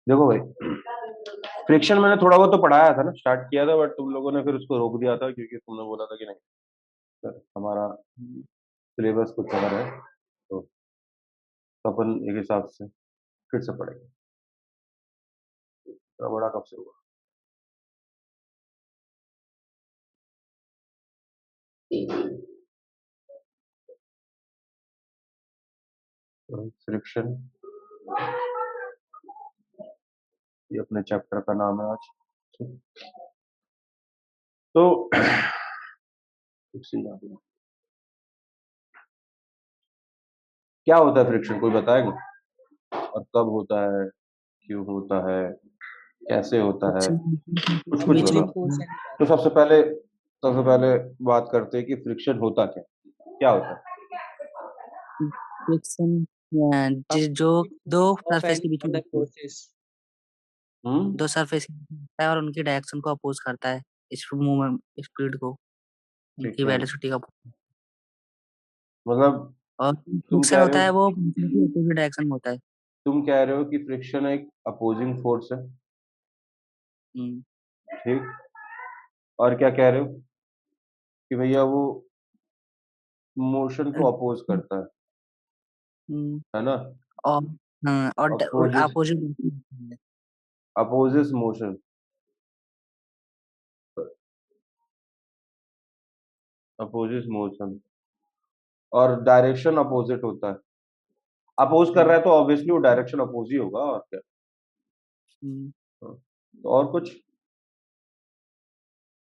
देखो भाई, फ्रिक्शन मैंने थोड़ा बहुत तो पढ़ाया था ना, स्टार्ट किया था, बट तुम लोगों ने फिर उसको रोक दिया था क्योंकि तुमने बोला था कि नहीं सर, हमारा सिलेबस कुछ और है, तो अपन एक हिसाब से फिर से पढ़ेंगे। इतना बड़ा कब से हुआ? फ्रिक्शन, ये अपने चैप्टर का नाम है आज। तो क्या होता है फ्रिक्शन, कोई बताएगा? और कब होता है, क्यों होता है, कैसे होता है, फ्रिक्शन कुछ के कुछ बीच बोलो। में तो सबसे पहले बात करते हैं कि फ्रिक्शन होता क्या होता है? फ्रिक्शन जो दो सरफेस के बीच में लगती है, हम्म। दो सरफेस है और उनकी डायरेक्शन को अपोज करता है, इस मूवमेंट स्पीड को, ठीक उनकी है, वेलोसिटी का। मतलब और तुम फ्रिक्शन कह रहे होता हो है वो अपोजिट डायरेक्शन में होता है। तुम कह रहे हो कि फ्रिक्शन एक अपोजिंग फोर्स है, हम्म, ठीक। और क्या कह रहे हो कि भैया वो मोशन को अपोज करता हम्म, है ना? और हाँ, और opposes opposite. Opposes motion, opposes motion, और डायरेक्शन अपोजिट होता है। अपोज कर रहा है तो ऑब्वियसली वो डायरेक्शन अपोज ही होगा, और क्या। हाँ, तो और कुछ?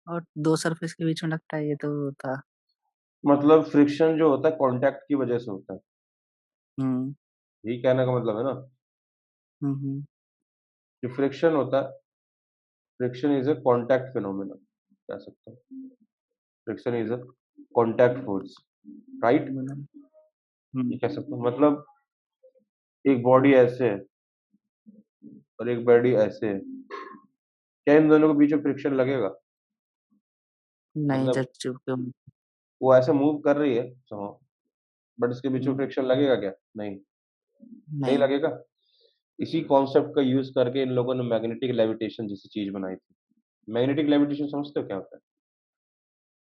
और दो सरफेस के बीच में लगता है, ये तो था। मतलब फ्रिक्शन जो होता है कांटेक्ट की वजह से होता है, हम्म यही कहने का मतलब है ना? हम्म जो फ्रिक्शन होता है, friction is a contact phenomena, कह सकते हैं। Friction is a contact force, right? Hmm ये हम्म, कह सकते हैं, मतलब एक बॉडी ऐसे है और एक बॉडी ऐसे है, क्या इन दोनों के बीच में फ्रिक्शन लगेगा? नहीं मतलब जब चुप। वो ऐसे मूव कर रही है समझो, बट इसके बीच में फ्रिक्शन लगेगा क्या? नहीं, नहीं नहीं, लगेगा। इसी कॉन्सेप्ट का यूज करके इन लोगों ने मैग्नेटिक लेविटेशन जैसी चीज बनाई थी। मैग्नेटिक लेविटेशन समझते हो क्या होता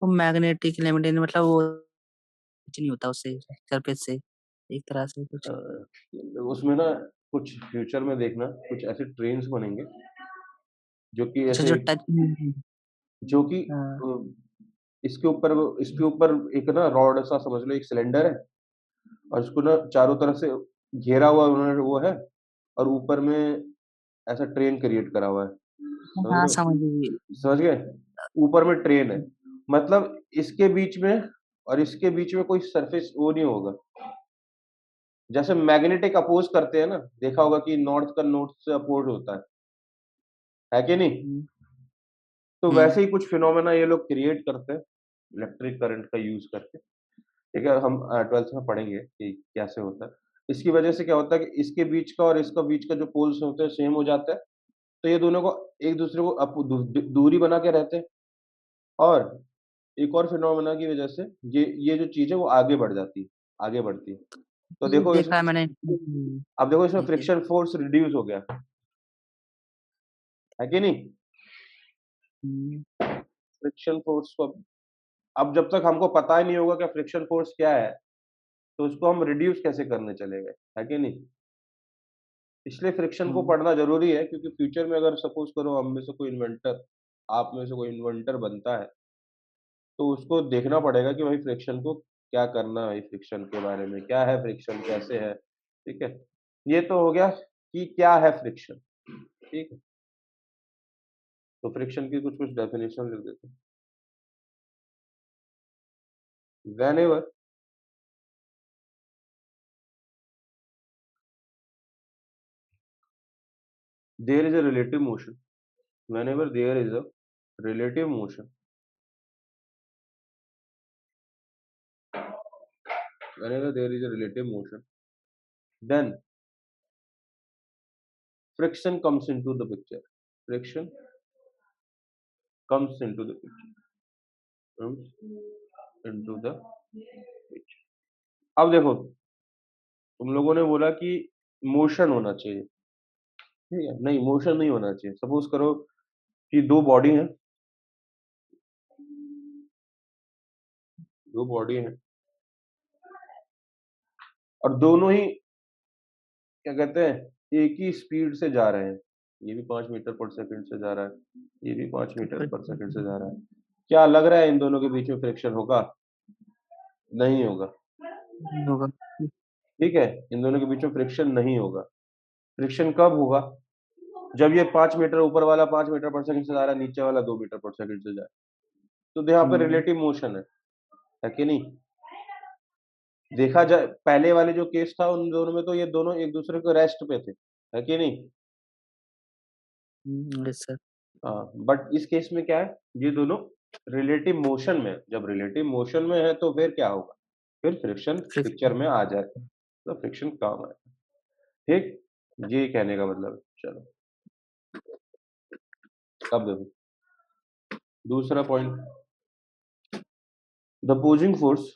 वो मैग्नेटिक लेमिनेशन मतलब वो कुछ नहीं होता उससे, सरफेस से एक तरह से कुछ। है? उसमें ना कुछ फ्यूचर में देखना, कुछ ऐसे ट्रेन्स बनेंगे जो कि अच्छा, ऐसे, जो टच। जो कि हाँ इसके ऊपर एक ना रॉड सा समझ लो, एक सिलेंडर है, और इसको ना चारों तरफ से घेरा हुआ उन्होंने वो है, और ऊपर में ऐसा ट्रेन क्रिएट करा हुआ है, समझ हाँ, रहे हो? समझ गई। समझ गए? ऊपर में ट्रेन है, मतलब इसके बीच में और इसके बीच में कोई सरफेस वो नहीं होगा। जैसे मैग्नेटिक अपोज करते हैं ना, देखा होगा कि नॉर्थ का नॉर्थ से अपोज होता है कि नहीं? हम्म तो हम्म वैसे ही कुछ फिनोमेना ये लोग क्रिएट करते हैं इलेक्ट्रिक करंट का यूज करके। ठीक है, हम 12th में पढ़ेंगे कि कैसे होता है। इसकी वजह से क्या होता है कि इसके बीच का और इसका बीच का जो पोल्स होते हैं सेम हो जाता है, तो ये दोनों को एक दूसरे को दूरी बना के रहते हैं, और एक और फिनोमेना की वजह से ये जो चीज है वो आगे बढ़ जाती है, आगे बढ़ती है। तो ये देखो देखा इसमें, है मैंने। अब देखो इसमें ठीक है। फ्रिक्शन फोर्स रिड्यूस हो गया, है कि नहीं? हम्म, फ्रिक्शन फोर्स को अब जब तक हमको पता ही नहीं होगा कि फ्रिक्शन फोर्स क्या है, तो उसको हम रिड्यूस कैसे करने चले गए, है कि नहीं? इसलिए फ्रिक्शन को हम्म, पढ़ना जरूरी है, क्योंकि फ्यूचर में अगर सपोज करो हम में से कोई इन्वेंटर, आप में से कोई इन्वेंटर बनता है, तो उसको देखना पड़ेगा कि भाई फ्रिक्शन को क्या करना है, भाई फ्रिक्शन के बारे में क्या है, फ्रिक्शन कैसे है। ठीक है, ये तो हो गया कि क्या है फ्रिक्शन। ठीक है, तो फ्रिक्शन की कुछ कुछ डेफिनेशन लिख देते हैं। whenever there is a relative motion, whenever there is a relative motion, whenever there is a relative motion, then friction comes into the picture. Friction comes into the picture. Comes into the picture. अब देखो, तुम लोगों ने बोला कि motion होना चाहिए, ठीक है? नहीं, मोशन नहीं होना चाहिए। सपोज़ करो कि 2 बॉडी हैं, 2 बॉडी हैं और दोनों ही क्या कहते हैं, एक ही स्पीड से जा रहे हैं। ये भी 5 मीटर पर सेकंड से जा रहा है, ये भी 5 तो मीटर फिर पर सेकंड से जा रहा है। क्या लग रहा है इन दोनों के बीच में फ्रिक्शन होगा? नहीं होगा, नहीं होगा। ठीक है? इन दोनों के बीच में फ्रिक्शन नहीं होगा। फ्रिक्शन कब होगा? जब ये 5 मीटर ऊपर वाला 5 मीटर पर सेकंड से जा रहा है, नीचे वाला 2 मीटर पर सेकंड से जाए। तो यहाँ पे हम्म, रिलेटिव मोशन है कि नहीं? देखा जाए पहले वाले जो केस था उन दोनों में तो ये दोनों एक दूसरे को रेस्ट पे थे, है कि नहीं? Yes sir. हाँ, बट इस केस में क्या है, ये दोनों रिलेटिव मोशन में है। जब रिलेटिव मोशन में है तो फिर क्या होगा? फिर फ्रिक्शन पिक्चर फ्रिक्शन। में आ जाए तो फ्रिक्शन काम आए, ठीक? ये कहने का मतलब है। चलो, अब देखो दूसरा point, the opposing force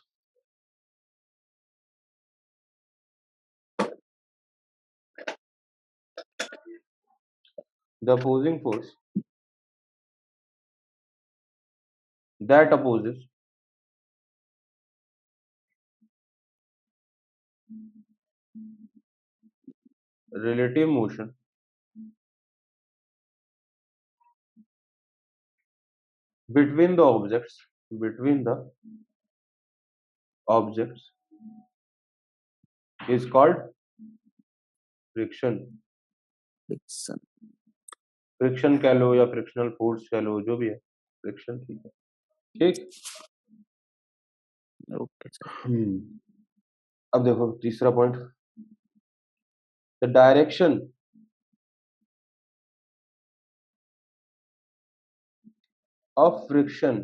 the opposing force that opposes relative motion between the objects is called friction. Friction. Friction कह लो या फ्रिक्शनल फोर्स कह लो, जो भी है फ्रिक्शन, ठीक है, ठीक। Okay sir. अब देखो तीसरा point, the direction of friction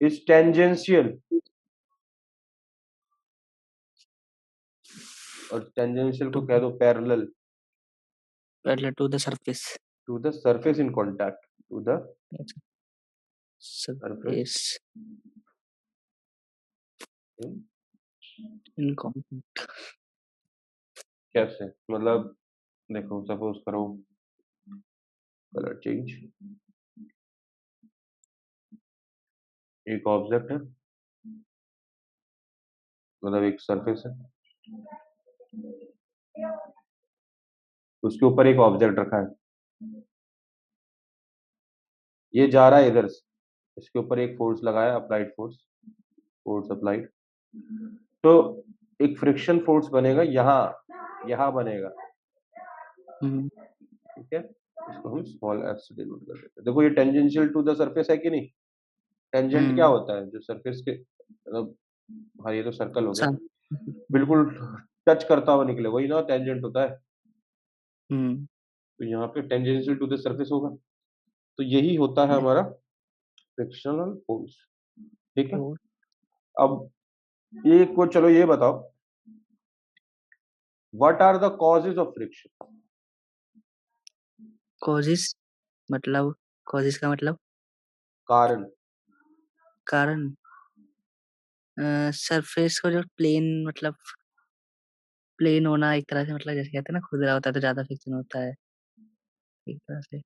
is tangential, और टेंजेंशियल को टू कह दो parallel parallel to the surface. To the surface in contact, to the surface surface in contact. कैसे मतलब, देखो सपोज करो, कलर चेंज, एक ऑब्जेक्ट है, मतलब एक सरफेस है, उसके ऊपर एक ऑब्जेक्ट रखा है, ये जा रहा है इधर से, इसके ऊपर एक फोर्स लगाया, अप्लाइड फोर्स, फोर्स अप्लाइड, तो एक फ्रिक्शन फोर्स बनेगा यहाँ, यहाँ बनेगा, ठीक है? इसको हम स्मॉल एफ से डिनोट कर देते हैं। देखो ये टेंजेंशियल टू द सरफेस है कि नहीं? टेंजेंट क्या होता है? जो सरफेस के मतलब, हाँ ये तो सर्कल हो गया, सर। बिल्कुल टच करता हुआ निकले, वही ना टेंजेंट होता है। हम्म। तो यहाँ पे टेंजेंशियल टू द सरफेस होगा, तो यही होता है हमारा फ्रिक्शनल फोर्स, ठीक है? और अब एक को चलो ये बताओ, what are the causes of friction? Causes मतलब, कॉजेस का मतलब कारण, कारण। सरफेस को जो प्लेन मतलब प्लेन होना एक तरह से, मतलब जैसे कहते हैं ना खुरदरा होता है तो ज्यादा फ्रिक्शन होता है एक तरह से।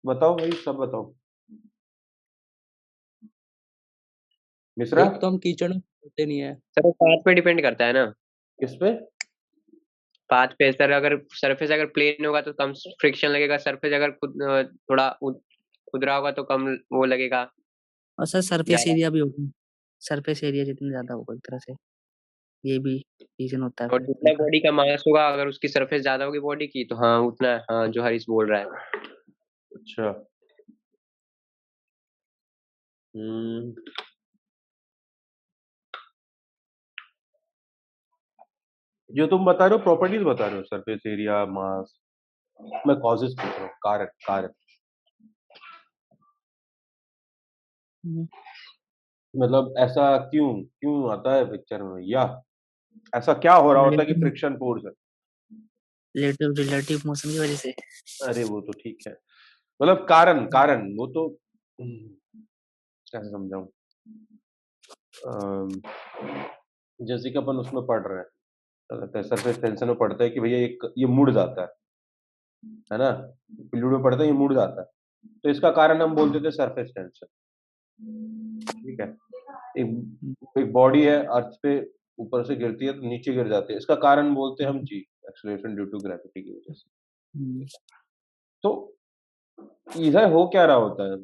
बताओ भाई, सब बताओ। मिश्रा, एक तो हम कीचड़ में होते नहीं है सर, वो पाथ पे डिपेंड करता है ना। किस पे? पाथ पे सर, अगर सरफेस अगर प्लेन होगा तो कम फ्रिक्शन लगेगा, सरफेस अगर थोड़ा खुदरा होगा तो कम वो लगेगा और सर सरफेस ज्यादा। एरिया भी होगा, सरफेस एरिया जितना ज्यादा होगा एक तरह से, ये भी रीजन होता है और फ्रिक्शन जितना का। बॉडी का मास होगा, अगर उसकी सरफेस ज्यादा होगी बॉडी की, तो हाँ उतना, हाँ जो हरीश बोल रहा है। अच्छा, हम्म, जो तुम बता रहे हो प्रॉपर्टीज बता रहे हो, सरफेस एरिया, मास, मैं कॉजेज पूछ रहा हूँ, कारण, कारण मतलब ऐसा क्यों क्यों आता है पिक्चर में, या ऐसा क्या हो रहा होता है कि रिलेटिव फ्रिक्शन फोर्स है? रिलेटिव रिलेटिव मोशन की वजह से। अरे वो तो ठीक है, मतलब कारण, कारण वो तो कैसे समझाऊं, जैसे कि अपन उसमें पढ़ रहे हैं, सरफेस टेंशन में पढ़ते हैं कि भैया ये मुड़ जाता है ना? फ्लूइड में पढ़ते हैं ये मुड़ जाता है। तो इसका कारण हम बोल देते हैं सरफेस टेंशन, ठीक है? एक एक बॉडी है अर्थ पे ऊपर से गिरती है तो नीचे गिर जाती है। इसका कारण बोलते हैं हम जी, एक्सेलरेशन ड्यू टू ग्रेविटी की वजह से। हुँ, तो इधर हो क्या रहा होता है?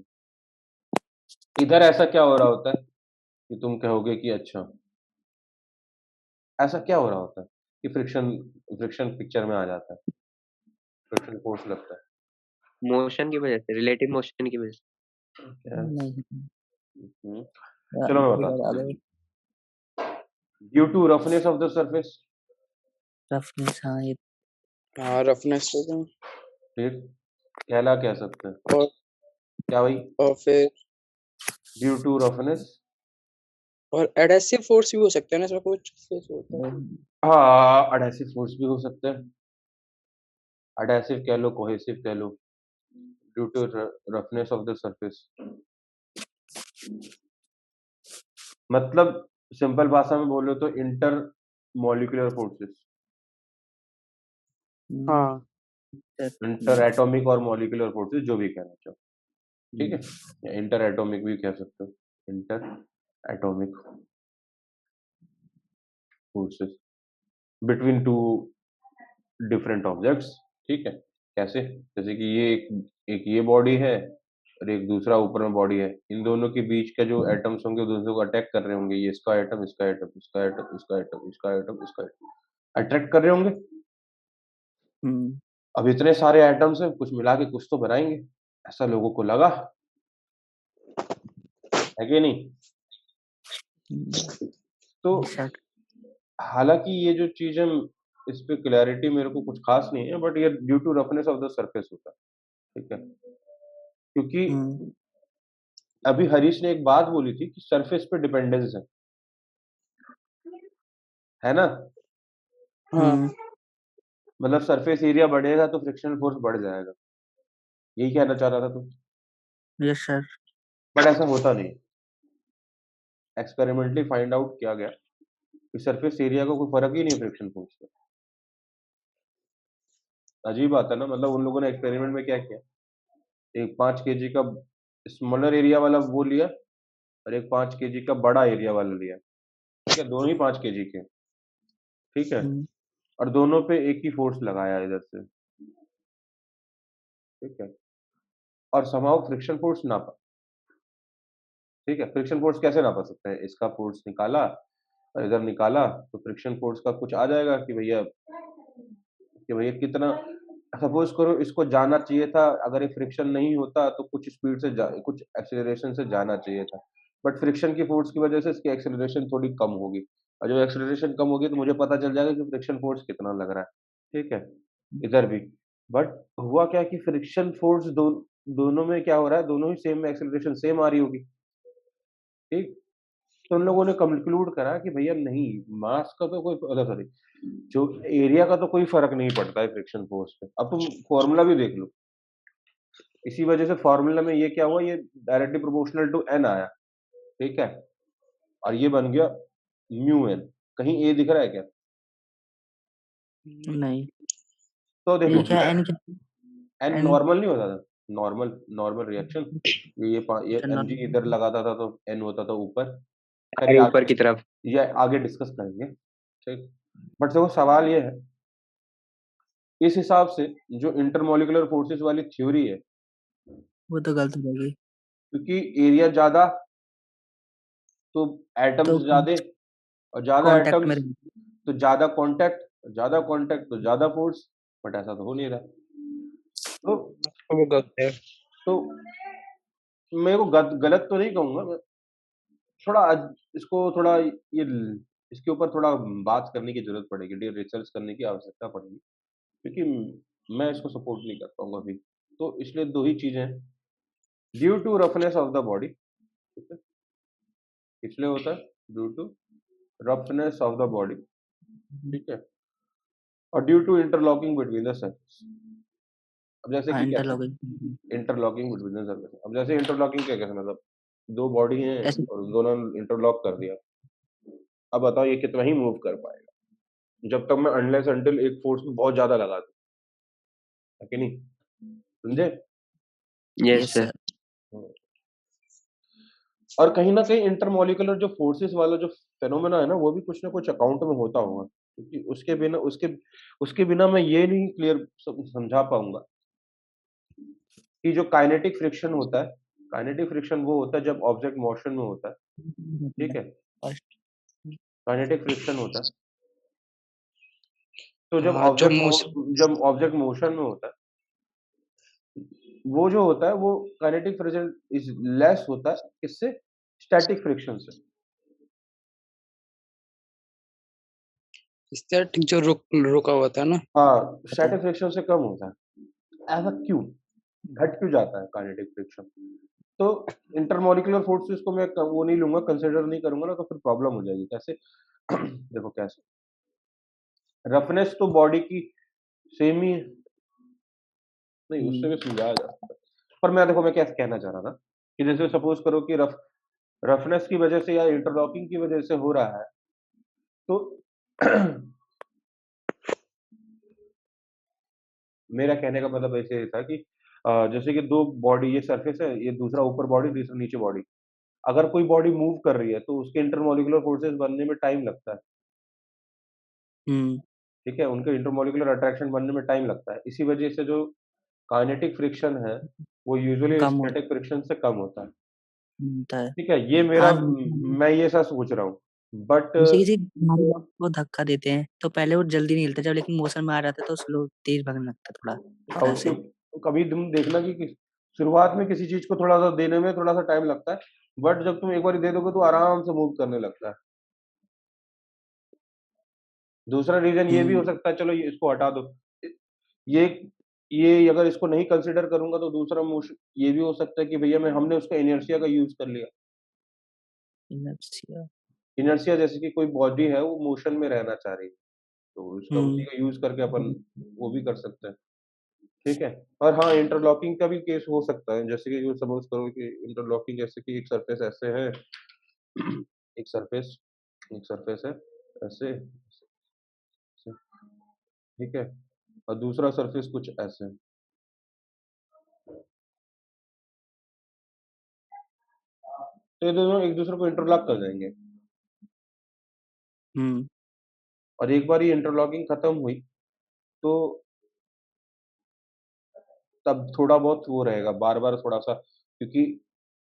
इधर ऐसा क्या हो रहा होता है कि तुम कहोगे कि अच्छा, ऐसा क्या हो रहा होता है कि फ्रिक्शन फ्रिक्शन पिक्चर में आ जाता है, फ्रिक्शन फोर्स लगता है? मोशन की वजह से, रिलेटिव मोशन की वजह से। क्या? नहीं हुँ, चलो मैं बताता बता हूँ। दो। Due to roughness of the surface, roughness हाँ, ये हाँ रफनेस हो गया। फिर कहला कह सकते हैं। और क्या भाई? और फिर ड्यू टू रफनेस, और एडेसिव फोर्स भी हो सकता है ना, इसमें कुछ फोर्स होता है। हाँ, एडहेसिव फोर्स भी हो सकते हैं। एडहेसिव कह लो, कोहेसिव कह लो, due to roughness of the surface. मतलब सिंपल भाषा में बोलो तो इंटर मॉलिक्यूलर फोर्सेस, हाँ इंटर एटॉमिक और मॉलिक्यूलर फोर्सेस, जो भी कहना चाहो, ठीक है? या इंटर एटॉमिक भी कह सकते हो, inter atomic forces between two different objects, ठीक है? कैसे? जैसे कि एक ये बॉडी है और एक दूसरा ऊपर में बॉडी है। इन दोनों के बीच का जो एटम्स होंगे, वो दूसरे को अटैक कर रहे होंगे। ये इसका एटम, इसका एटम, इसका एटम, इसका एटम, इसका एटम, इसका एटम अट्रैक्ट कर रहे होंगे। हुँ, अब इतने सारे एटम्स हैं, कुछ मिला के कुछ तो बनाएंगे, ऐसा लोगों को लगा, है कि नहीं? हुँ, तो शट हालांकि ये जो चीज है, इस पे क्लैरिटी मेरे को कुछ खास नहीं है, बट ये due to roughness of the surface होता है, ठीक है? क्योंकि हुँ, अभी हरीश ने एक बात बोली थी कि सरफेस पे डिपेंडेंस है ना? हाँ हुँ, मतलब सरफेस एरिया बढ़ेगा तो फ्रिक्शनल फोर्स बढ़ जाएगा, यही कहना चाह रहा था तू? Yes sir. बट ऐसा होता नहीं। एक्सपेरिमेंटली फाइंड आउट किया गया कि सरफेस एरिया का कोई फर्क ही नहीं है फ्रिक्शन फोर्स का। अजीब बात है ना? मतलब उन लोगों ने एक्सपेरिमेंट में क्या किया, एक 5 kg का स्मॉलर एरिया वाला वो लिया और एक 5 kg का बड़ा एरिया वाला लिया, ठीक है? दोनों ही 5 kg के, ठीक है? हुँ, और दोनों पे एक ही फोर्स लगाया इधर से, ठीक है? और समहाउ फ्रिक्शन फोर्स नापा, ठीक है? फ्रिक्शन फोर्स कैसे नापा सकते हैं? इसका फोर्स निकाला और इधर निकाला तो फ्रिक्शन फोर्स का कुछ आ जाएगा कि भैया कितना, सपोज करो इसको जाना चाहिए था, अगर ये फ्रिक्शन नहीं होता तो कुछ स्पीड से कुछ एक्सेलरेशन से जाना चाहिए था, बट फ्रिक्शन की फोर्स की वजह से इसकी एक्सेलरेशन थोड़ी कम होगी, और जब एक्सेलरेशन कम होगी तो मुझे पता चल जाएगा कि फ्रिक्शन फोर्स कितना लग रहा है, ठीक है? इधर भी। बट हुआ क्या कि फ्रिक्शन फोर्स दोनों में क्या हो रहा है, दोनों ही सेम में एक्सेलरेशन सेम आ रही होगी, ठीक? तो उन लोगों ने कंक्लूड करा कि भैया नहीं, मास का तो कोई, सॉरी, जो एरिया का तो कोई फर्क नहीं पड़ता है फ्रिक्शन फोर्स पे। अब तुम फॉर्मूला भी देख लो, इसी वजह से फॉर्मूला में ये क्या हुआ, ये डायरेक्टली प्रोपोर्शनल टू एन आया, ठीक है? और ये बन गया म्यू एन। कहीं ए दिख रहा है क्या? नहीं, तो देखो, ये क्या एन कितना एन एन नॉर्मल नहीं होता था, नॉर्मल नॉर्मल रिएक्शन, ये अच्छा एम जी इधर लगाता था तो एन होता था ऊपर। खैर अरे ये ऊपर आगे की तरफ। ये आगे डिस्कस करेंगे, ठीक? बट देखो सवाल ये है, इस हिसाब से जो इंटरमॉलिक्यूलर फोर्सेस वाली थ्योरी है, वो तो गलत हो जाएगी। क्योंकि एरिया ज्यादा तो तो एटम्स ज्यादा, और ज्यादा कॉन्टैक्ट में एटम्स तो ज्यादा कांटेक्ट, ज्यादा कांटेक्ट तो ज्यादा फोर्स, बट ऐसा तो हो नहीं रहा। तो वो गलत है। तो मैं को गलत तो नहीं कहूंगा मैं, थोड़ा इसको थोड़ा ये इसके ऊपर थोड़ा बात करने की जरूरत पड़ेगी, रिसर्च करने की आवश्यकता पड़ेगी, क्योंकि मैं इसको सपोर्ट नहीं कर पाऊंगा अभी। तो इसलिए दो ही चीजें हैं, due to roughness of the body, ठीक है? इसलिए होता है due to roughness of the body, ठीक है? और due to interlocking between the cells. अब जैसे हाँ, कि कैसे interlocking interlocking between the cells, अब जैसे इंटरलॉकिंग क्या कैसे, मतलब दो बॉडी हैं ऐसे और दोनों इंटरलॉक कर दिया, अब बताओ ये कितना ही मूव कर पाएगा जब तक मैं अनलेस अनटिल एक फोर्स में बहुत ज्यादा लगा दूं, है कि नहीं? समझे? Yes yes sir. सर। और कहीं ना कहीं इंटरमोलिकुलर जो फोर्सेस वाला जो फेनोमेना है ना, वो भी कुछ ना कुछ अकाउंट में होता होगा, क्योंकि उसके बिना मैं ये नहीं क्लियर समझा पाऊंगा कि जो काइनेटिक फ्रिक्शन होता है, काइनेटिक फ्रिक्शन वो होता है जब ऑब्जेक्ट मोशन में होता है, ठीक है? काइनेटिक फ्रिक्शन होता है तो जब हाँ, जब ऑब्जेक्ट मोशन में होता है, वो जो होता है वो काइनेटिक फ्रिक्शन इज लेस होता है किससे? स्टैटिक फ्रिक्शन से। स्टैटिक जो रुका हुआ था ना। हाँ, स्टैटिक फ्रिक्शन से कम होता है। ऐसा क्यों? घट क्यों जाता है काइनेटिक फ्रिक्शन? तो इंटरमॉलिक्यूलर फोर्सेस को मैं वो नहीं लूंगा, कंसिडर नहीं करूंगा ना, तो फिर प्रॉब्लम हो जाएगी। कैसे? देखो कैसे, रफनेस तो बॉडी की सेम ही है, नहीं उससे भी समझाया जा सकता है। पर मैं क्या कहना चाह रहा था कि जैसे सपोज करो कि रफनेस की वजह से या इंटरलॉकिंग की वजह से हो रहा है, तो मेरा कहने का मतलब ऐसे था कि जैसे कि दो बॉडी, ये सरफेस है, ये दूसरा ऊपर बॉडी, दूसरा नीचे बॉडी। अगर कोई बॉडी मूव कर रही है तो उसके इंटरमॉलिक्यूलर फोर्सेस बनने में टाइम लगता है, ठीक है? उनके इंटरमॉलिक्यूलर अट्रैक्शन बनने में टाइम लगता है। इसी वजह से जो काइनेटिक फ्रिक्शन है वो यूजुअली कम स्टैटिक फ्रिक्शन से कम होता है, होता है। ठीक है? ये हाँ, मेरा मैं ये ऐसा सोच रहा हूँ, बट जैसे किसी हमारे लोग को धक्का देते हैं तो पहले वो जल्दी नहीं हिलता, जब लेकिन मोशन में आ जाता है तो स्लो तेज भागने लगता है थोड़ा हाँ, ऐसे। कभी तुम देखना कि शुरुआत में किसी चीज को थोड़ा सा देने में थोड़ा सा टाइम लगता है, बट जब तुम एक बार दे दोगे तो आराम से मूव करने लगता है। दूसरा रीजन ये भी हो सकता है, चलो ये इसको हटा दो, ये ये अगर इसको नहीं कंसिडर करूंगा तो दूसरा मोशन ये भी हो सकता है कि भैया मैं हमने उसका इनर्शिया का यूज कर लिया। इनर्शिया। इनर्शिया जैसे कि कोई बॉडी है वो मोशन में रहना चाह रही है, तो इसका उसी का यूज करके अपन वो भी कर सकते हैं, ठीक है? और हाँ, इंटरलॉकिंग का भी केस हो सकता है, जैसे कि सपोज करो कि इंटरलॉकिंग जैसे कि एक सरफेस ऐसे है, एक सरफेस एक सरफेस है ऐसे, ऐसे, ठीक है? और दूसरा सरफेस कुछ ऐसे है। तो ये दोनों एक दूसरे को इंटरलॉक कर देंगे, और एक बार ये इंटरलॉकिंग खत्म हुई तो तब थोड़ा बहुत वो रहेगा, बार बार थोड़ा सा, क्योंकि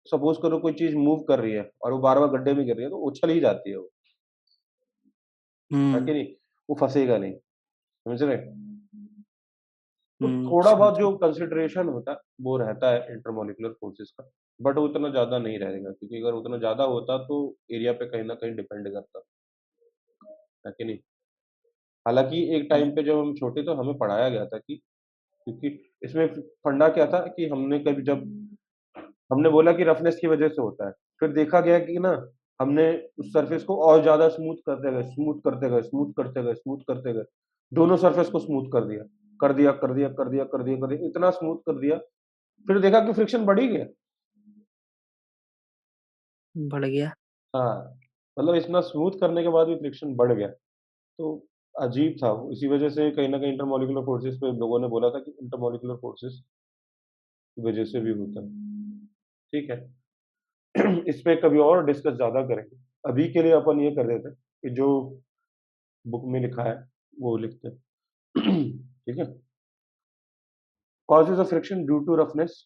सपोज करो कोई चीज मूव कर रही है और वो बार बार गड्ढे में गिर रही है तो उछल ही जाती है वो, है कि नहीं? वो फंसेगा नहीं, समझ रहे? तो थोड़ा बहुत जो कंसिडरेशन होता है वो रहता है इंटरमॉलिक्यूलर फोर्सेस का, बट वो उतना ज्यादा नहीं रहेगा, क्योंकि अगर उतना ज्यादा होता तो एरिया पे कहीं ना कहीं डिपेंड करता, है कि नहीं? हालांकि एक टाइम पे जब हम छोटे तो हमें पढ़ाया गया था कि, क्योंकि इसमें फंडा क्या था कि हमने कभी जब हमने बोला कि रफनेस की वजह से होता है, फिर देखा गया कि ना हमने उस सरफेस को और ज्यादा स्मूथ करते गए, स्मूथ करते गए, स्मूथ करते गए, स्मूथ करते गए, दोनों सरफेस को स्मूथ कर दिया, कर दिया, कर दिया, कर दिया, कर दिया, कर दिया, इतना स्मूथ कर दिया, फिर देखा कि फ्रिक्शन बढ़ ही गया। बढ़ गया। हाँ, मतलब इतना स्मूथ करने के बाद भी फ्रिक्शन बढ़ गया, तो अजीब था वो। इसी वजह से कहीं ना कहीं इंटरमॉलिक्यूलर फोर्सेस पे लोगों ने बोला था कि इंटरमॉलिक्यूलर फोर्सेस की वजह से भी होता है, ठीक है? इस पे कभी और डिस्कस ज्यादा करेंगे, अभी के लिए अपन ये कर देते हैं कि जो बुक में लिखा है वो लिखते हैं। ठीक है? Causes of friction due to roughness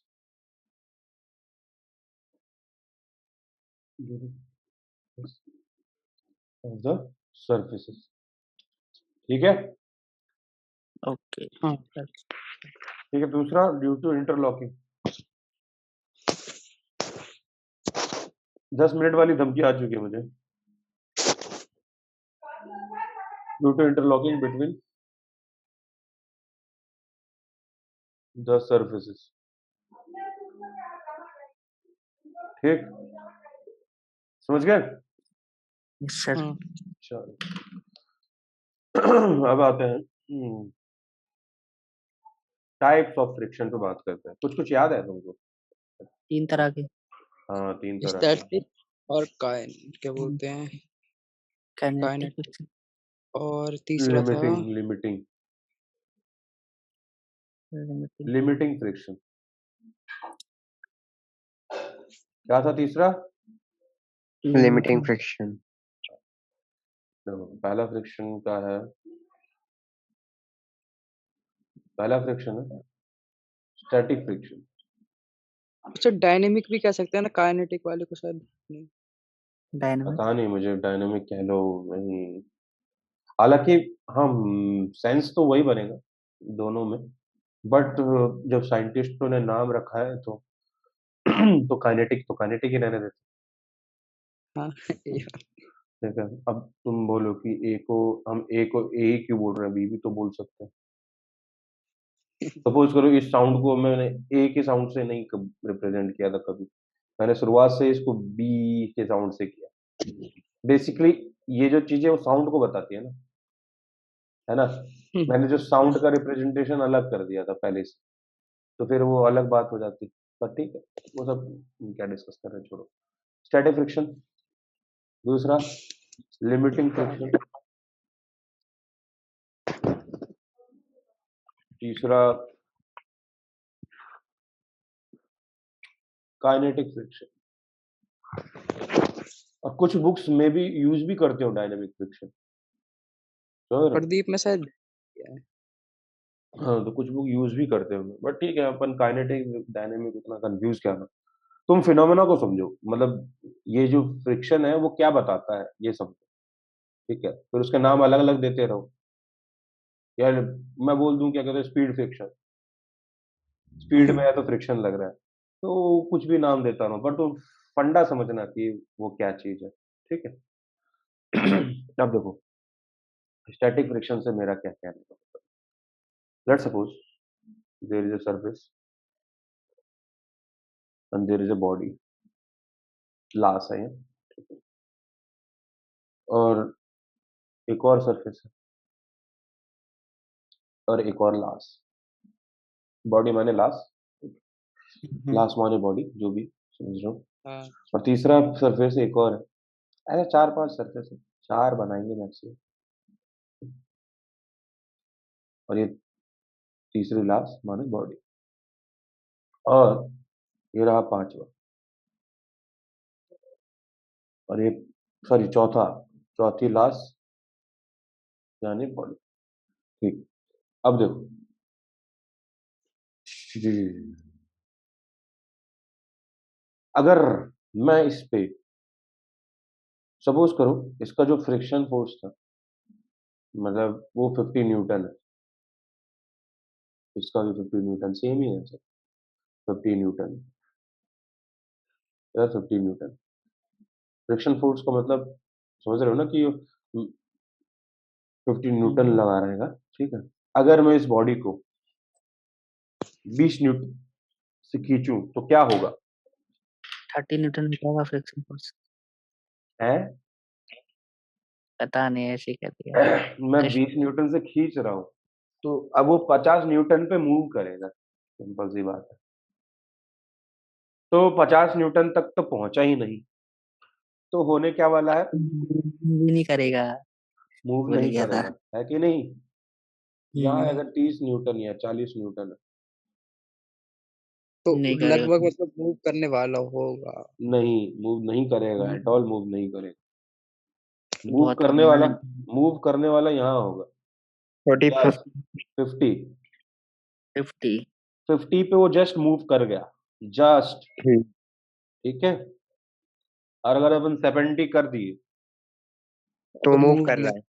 of the surfaces, ठीक है? ओके। हाँ। ठीक है, दूसरा ड्यू टू इंटरलॉकिंग। 10 मिनट वाली धमकी आ चुकी है मुझे। Due to interlocking between the surfaces, ठीक? समझ गए? Yes sir. चलो। अब आते हैं टाइप्स ऑफ फ्रिक्शन पे बात करते हैं। कुछ कुछ याद है तुमको? 3 तरह के। हाँ, 3 तरह के। स्टैटिक और क्या बोलते हैं, काइनेटिक काइनेटिक फ्रिक्शन, और तीसरा था limiting limiting limiting, limiting friction. क्या था तीसरा? Limiting limiting, friction. देखो पहला फ्रिक्शन का है, पहला फ्रिक्शन है स्टैटिक फ्रिक्शन। अच्छा डायनेमिक भी कह सकते हैं ना काइनेटिक वाले को शायद नहीं। डायनामिक, पता नहीं मुझे, डायनामिक कह लो नहीं, हालांकि हम सेंस तो वही बनेगा दोनों में, बट जब साइंटिस्टों ने नाम रखा है तो तो काइनेटिक ही रहने देते हाँ ये हैं। ठीक है, अब तुम बोलो कि ए को, हम ए को ए ही क्यों बोल रहे हैं, बी भी तो बोल सकते हैं। सपोज करो इस साउंड को मैंने ए के साउंड से नहीं रिप्रेजेंट किया था कभी, मैंने शुरुआत से इसको बी के साउंड से किया। बेसिकली ये जो चीजें वो साउंड को बताती है ना, मैंने जो साउंड का रिप्रेजेंटेशन अलग कर दिया था पहले से, तो फिर वो अलग बात हो जाती। पर ठीक है, वो सब क्या डिस्कस कर रहे हैं, छोड़ो। स्टैटिक फ्रिक्शन दूसरा, लिमिटिंग फ्रिक्शन तीसरा, काइनेटिक फ्रिक्शन। और कुछ बुक्स में भी यूज भी करते हो डायनेमिक फ्रिक्शन, समझ रहे हो? प्रदीप में शायद किया है। हाँ, तो कुछ बुक यूज भी करते होंगे, बट ठीक है, अपन काइनेटिक डायनेमिक उतना कंफ्यूज क्या ना। तुम फिनोमेना को समझो, मतलब ये जो फ्रिक्शन है वो क्या बताता है ये समझो, ठीक है, फिर उसके नाम अलग अलग देते रहो। यार मैं बोल दूं क्या कहते हैं स्पीड फ्रिक्शन, स्पीड में है तो फ्रिक्शन लग रहा है, तो कुछ भी नाम देता रहो, पर तुम फंडा समझना कि वो क्या चीज है, ठीक है। अब देखो स्टैटिक फ्रिक्शन से मेरा क्या कहना है। Let suppose there is a surface and there is a body, लास है ये, ठीक है, और एक और सरफेस है और एक और लास। बॉडी माने लास, लास माने बॉडी, जो भी समझ रहा हूँ। हाँ और तीसरा सरफेस एक और है, ऐसे चार पांच सरफेस है, चार बनाएंगे मैक्सिमम, और ये तीसरी लास माने बॉडी, और ये रहा पांचवा, और ये सॉरी चौथा, चौथी लास यानी बॉडी। ठीक, अब देखो अगर मैं इस पे सपोज करो इसका जो फ्रिक्शन फोर्स था, मतलब वो 50 न्यूटन है, इसका भी 50 न्यूटन, सेम ही है सर, 50 न्यूटन, यार 50 न्यूटन फ्रिक्शन फोर्स का मतलब समझ रहे हो ना कि 50 न्यूटन लगा रहेगा, ठीक है। अगर मैं इस बॉडी को 20 न्यूटन से खींचूं तो क्या होगा? 30 न्यूटन मीटर का फ्रिक्शन फोर्स, है पता नहीं ऐसे ही कर दिया मैं कुछ। 20 न्यूटन से खींच रहा हूँ, तो अब वो 50 न्यूटन पे मूव करेगा, सिंपल सी बात है। तो 50 न्यूटन तक तो पहुंचा ही नहीं, तो होने क्या वाला है? भी नहीं करेगा, मूव भूल नहीं गया था। करेगा, है कि नहीं? यहाँ हम्म, अगर 30 न्यूटन या 40 न्यूटन है, तो नहीं करेगा, लगभग मतलब मूव करने वाला होगा। नहीं मूव नहीं करेगा, हम्म, एट ऑल मूव नहीं करेगा। मूव बहुत करने कम वाला, है, मूव करने वाला यहाँ होगा 40 जस्ट 50, 50। 50 पे वो जस्ट मूव कर गया, जस्ट, ठीक है। और अगर अपन 70 कर दिए तो तो मूव मूव कर नहीं। रहा है।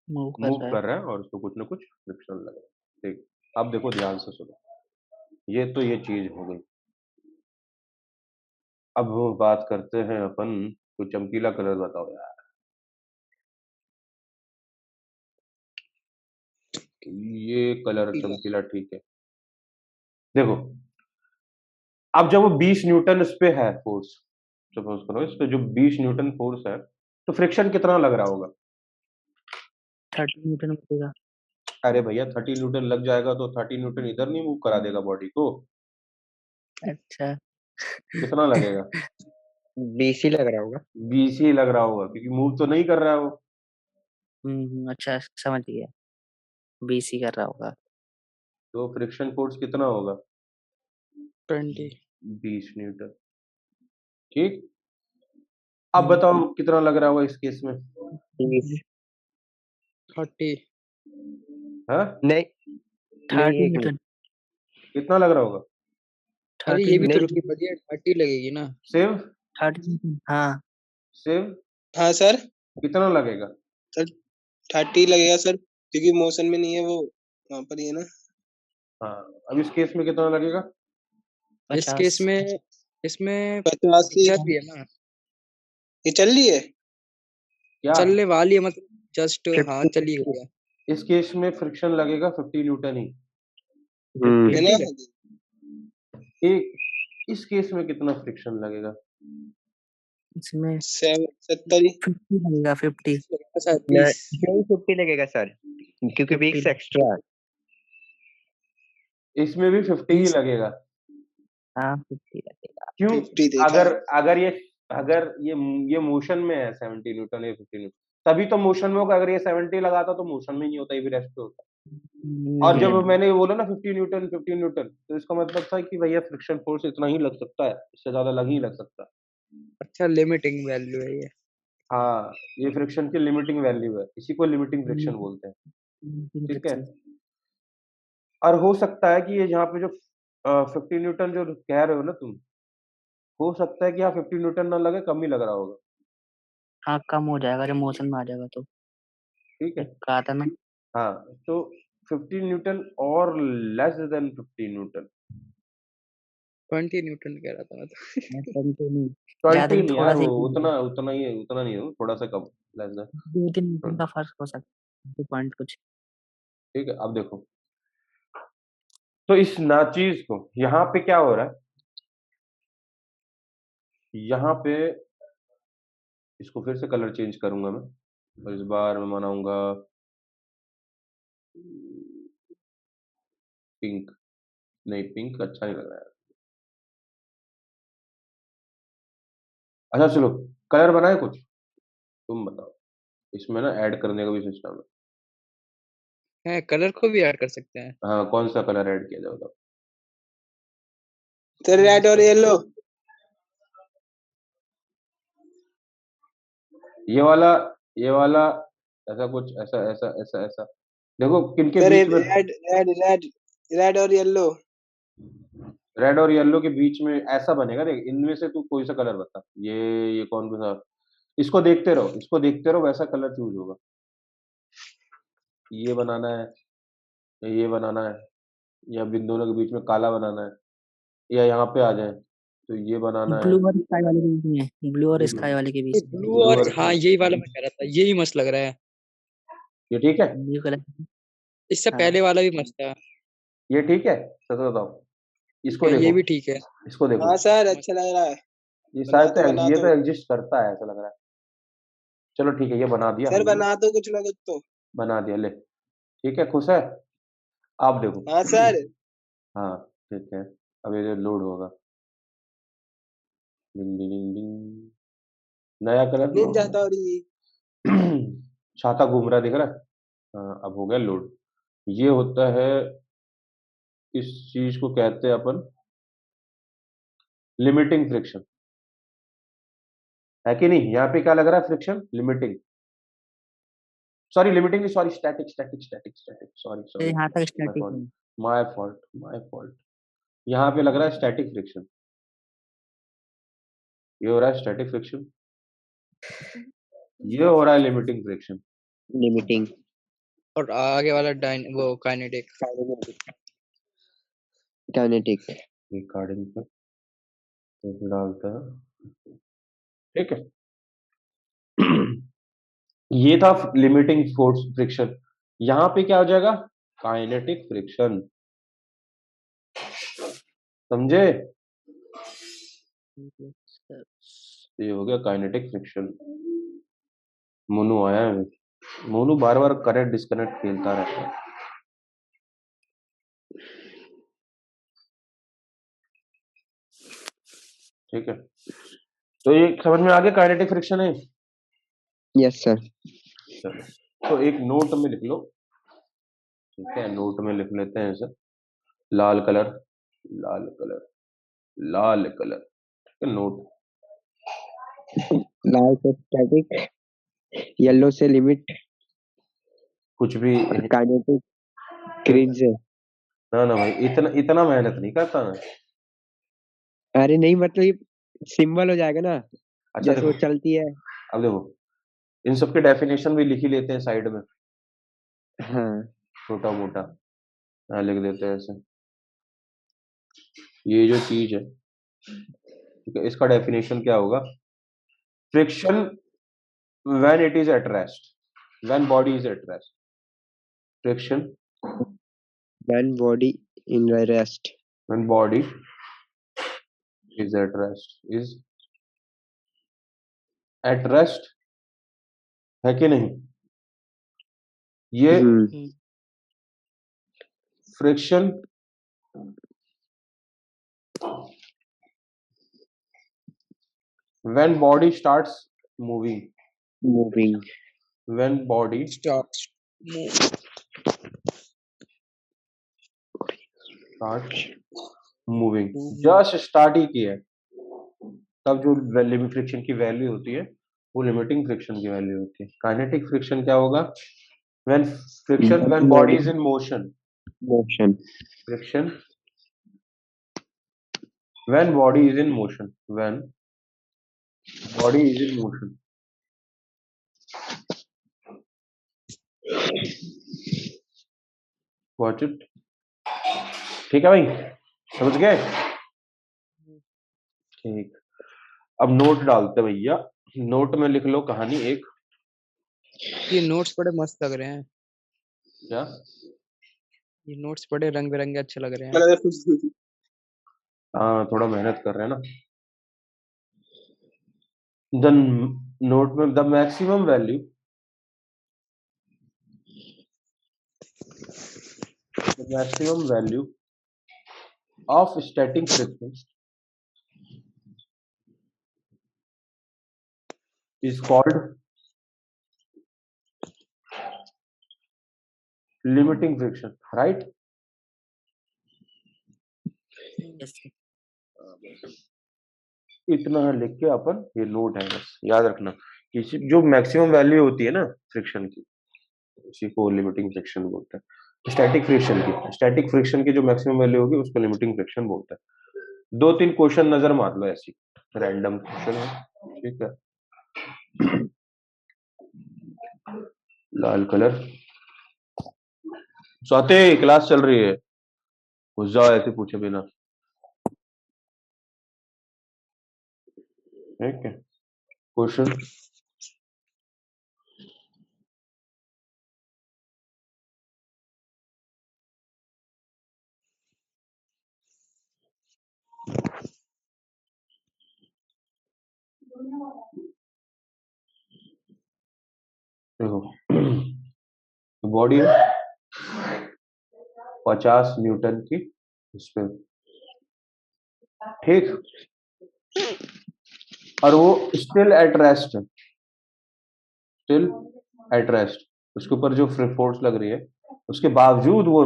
मूव कर मूव रहा है। कर रहा है और उसको कुछ ना कुछ फ्रिक्शन लग रहा है, ठीक। अब देखो ध्यान से सुनो, ये तो ये चीज हो गई। अब वो बात करते हैं अपन, कोई चमकीला कलर बताओ यार, ये कलर पीला। चमकीला, ठीक है। देखो अब जब वो 20 न्यूटन इस पे है फोर्स, सपोज करो इस पे जो 20 न्यूटन फोर्स है, तो फ्रिक्शन कितना लग रहा होगा? 30 न्यूटन लगेगा। अरे भैया 30 न्यूटन लग जाएगा तो 30 न्यूटन इधर नहीं मूव करा देगा बॉडी को? अच्छा। कितना लगेगा? 20 ही लग रहा होगा। 20 ही लग रहा होगा, क्योंकि मूव तो नहीं कर रहा है वो, अच्छा समझ गया। बीसी कर रहा होगा। तो फ्रिक्शन फोर्स कितना होगा? 20। 20 न्यूटन। ठीक, अब बताओ कितना लग रहा होगा इस केस में? 30 30। हाँ, नहीं 30 एक न्यूटन। कितना लग रहा होगा? अरे 30 ये भी तो न्यूटन। रुकी बढ़िया 30 लगेगी ना। सेव 30 न्यूटन हाँ। सेव हाँ सर, कितना लगेगा? सर 30 लगेगा सर, क्योंकि मोशन में नहीं है वो, वहाँ पर ही है ना। हाँ, अब इस केस में कितना लगेगा? इस 50। केस में इसमें 85 चल रही है ना, ये चल रही है। क्या चलने वाली है मतलब जस्ट हाँ 50 चली गई है। इस केस में फ्रिक्शन लगेगा 50 न्यूटन ही। है 50 ना। लगी। एक इस केस में कितना फ्रिक्शन लगेगा? इसमें 70 50 लगेगा 50। अच्छा मैं 30। इसमें 50 लगेगा सर, क्योंकि 50 वीक्स एक्स्ट्रा है। इसमें भी 50 ही 30 लगेगा। हाँ 50 लगेगा। क्यों? 50 देखा। अगर अगर ये मोशन में है 70 न्यूटन या 50 न्यूटन, तभी तो मोशन में होगा। अगर ये 70 लगाता तो मोशन में ही नहीं होता, ये भी रेस्ट पे होता। और नहीं जब नहीं। मैंने ये बोला ना 50 न्यूटन, तो इसका मतलब था कि भैया फ्रिक्शन फोर्स इतना ही लग सकता है, इससे ज्यादा लग ही लग सकता है। अच्छा लिमिटिंग वैल्यू है ये। हाँ, ये फ्रिक्शन की लिमिटिंग वैल्यू है, इसी को लिमिटिंग फ्रिक्शन बोलते हैं। ठीक है, और हो सकता है कि ये यहाँ पे जो 50 न्यूटन जो कह रहे हो ना तुम, हो सकता है कि यहाँ 50 न्यूटन ना लगे, कम ही लग रहा होगा। हाँ कम हो जाएगा जब मोशन में आ जाएगा तो। ठीक है, कहा था ना। हाँ, तो 50 न्यूटन और लेस देन 50 न्यूटन। 20 न्यूटन कह रहा था मैं तो। 20 नहीं। ज्यादा 20 नहीं नहीं थोड़ा यार, सा वो ही कम होगा। उतना नहीं है, थोड़ा सा कम, लेस देन। 2-3 न्यूटन का फर्क हो सकता है। 2 पॉइंट कुछ। ठीक है, अब देखो, तो इस नाचीज को यहाँ पे क्या हो रहा है, यहाँ पे इसको फिर से कलर चेंज करूंगा मैं, और इस बार मैं बनाऊंगा पिंक। नहीं, पिंक अच्छा नहीं लग रहा है। अच्छा चलो, कलर बनाए कुछ, तुम बताओ। इसमें ना ऐड करने का भी सिस्टम है। है कलर को भी ऐड कर सकते हैं। हाँ, कौन सा कलर ऐड किया जाए बताओ? सर रेड और येलो। ये वाला ऐसा कुछ, ऐसा ऐसा ऐसा ऐसा। देखो किनके सर बीच में, रेड रेड रेड रेड और येलो। रेड और येलो के बीच में ऐसा बनेगा। देख, इनमें से तू कोई सा कलर बता, ये कौन सा। इसको देखते रहो, इसको देखते रहो, वैसा कलर चूज होगा। ये बनाना है या ये बनाना है, या इन दोनों के बीच में काला बनाना है, या यहाँ पे आ जाए तो ये बनाना है। ब्लू और स्काई वाले के बीच में। ब्लू और ब्लू स्काई वाले के बीच में। ब्लू ब्लू और और हाँ यही वाला मैं कह रहा था, यही मस्त लग रहा है। ये ठीक है, ब्लू कलर। इससे हाँ पहले वाला भी मस्त था। ये ठीक है, सच बताओ। इसको ये देखो, भी ठीक है। इसको देखो, हाँ सर मस्त। अच्छा लग रहा है। ये बना शायद दो बना ये दो तो एग्जिस्ट करता है ऐसा लग रहा है। चलो ठीक है, ये बना दिया सर, हमने, बना दो कुछ ना कुछ तो। बना दिया, ले। ठीक है, खुश है? आप देखो। हाँ सर। हाँ, ठीक है, अब ये लोड होगा। डिंग डिंग डिंग डिंग। नया कलर। मिल जाता और ये। छाता घूम रहा है, दिख रहा है? हाँ, अब हो गया लोड। ये होता है, इस चीज को कहते हैं अपन लिमिटिंग फ्रिक्शन, है कि नहीं? यहाँ पे क्या लग रहा है? फ्रिक्शन लिमिटिंग, सॉरी लिमिटिंग नहीं, sorry static static static static, sorry ये सॉरी, यहाँ तक माय स्टैटिक फॉल्ट, है। My fault. यहाँ पे लग रहा है स्टैटिक फ्रिक्शन, ये हो रहा है स्टैटिक फ्रिक्शन, ये हो रहा है लिमिटिंग फ्रिक्शन। लिमिटिंग और आगे वाला वो काइनेटिक। काइनेटिक। रिकॉर्डिंग पे तो डालता है। ठीक है। ये था लिमिटिंग फोर्स फ्रिक्शन। यहाँ पे क्या हो जाएगा? Kinetic friction. समझे? ये हो गया काइनेटिक फ्रिक्शन। मोनू आया है, मोनू बार बार कनेक्ट डिस्कनेक्ट खेलता रहता है। ठीक है, तो ये समझ में आ गया काइनेटिक फ्रिक्शन है। Yes sir. चलो, तो एक नोट में लिख लो, ठीक है, नोट में लिख लेते हैं इसे, लाल कलर, लाल कलर, लाल कलर, ठीक है, नोट। लाल से स्टैटिक, येलो से लिमिट, कुछ भी काइनेटिक, ग्रीन से। ना ना भाई, इतना इतना मेहनत नहीं करता मैं। अरे नहीं मतलब ये सिंबल हो जाएगा ना, अच्छा जैसे वो देखो, चलती है। अब देखो, इन सबके डेफिनेशन भी लिख ही लेते हैं साइड में, हाँ छोटा मोटा, यहाँ लिख देते हैं ऐसे। ये जो चीज है, ठीक है, इसका डेफिनेशन क्या होगा? Friction when it is at rest, when body is at rest, friction when body in rest, when body is at rest, is at rest, है कि नहीं? ये friction when body starts moving, moving, when body Stop. Move. starts moving, just start ही किया है, तब जो limit friction की वैल्यू होती है वो लिमिटिंग फ्रिक्शन की वैल्यू होती है। काइनेटिक फ्रिक्शन क्या होगा? when friction when body is in motion, motion, friction when body is in motion, when body is in motion, watch it, ठीक है भाई, समझ गए? ठीक, अब नोट डालते हैं भैया, नोट में लिख लो कहानी एक। ये नोट्स बड़े मस्त लग रहे हैं, क्या? ये नोट्स बड़े रंग बिरंगे अच्छे लग रहे हैं। लग रहा है खुश। हाँ, थोड़ा मेहनत कर रहे हैं ना। द नोट में the maximum value, the maximum value of static friction is called limiting friction, right? Yes, sir. इतना लिख के अपन, ये नोट है, बस याद रखना कि जो मैक्सिमम वैल्यू होती है ना फ्रिक्शन की, उसी को लिमिटिंग फ्रिक्शन बोलते हैं। स्टैटिक फ्रिक्शन की जो मैक्सिमम वैल्यू होगी उसको लिमिटिंग फ्रिक्शन बोलते हैं। 2-3 क्वेश्चन नजर मार लो, ऐसी रैंडम क्वेश्चन है, ठीक है। लाल कलर, स्वाति क्लास चल रही है, घुस जाओ ऐसे पूछे बिना, ठीक है। क्वेश्चन देखो, बॉडी है 50 न्यूटन की, इस पे, ठीक, और वो स्टिल एट रेस्ट है, स्टिल एट रेस्ट, उसके ऊपर जो फोर्स लग रही है उसके बावजूद वो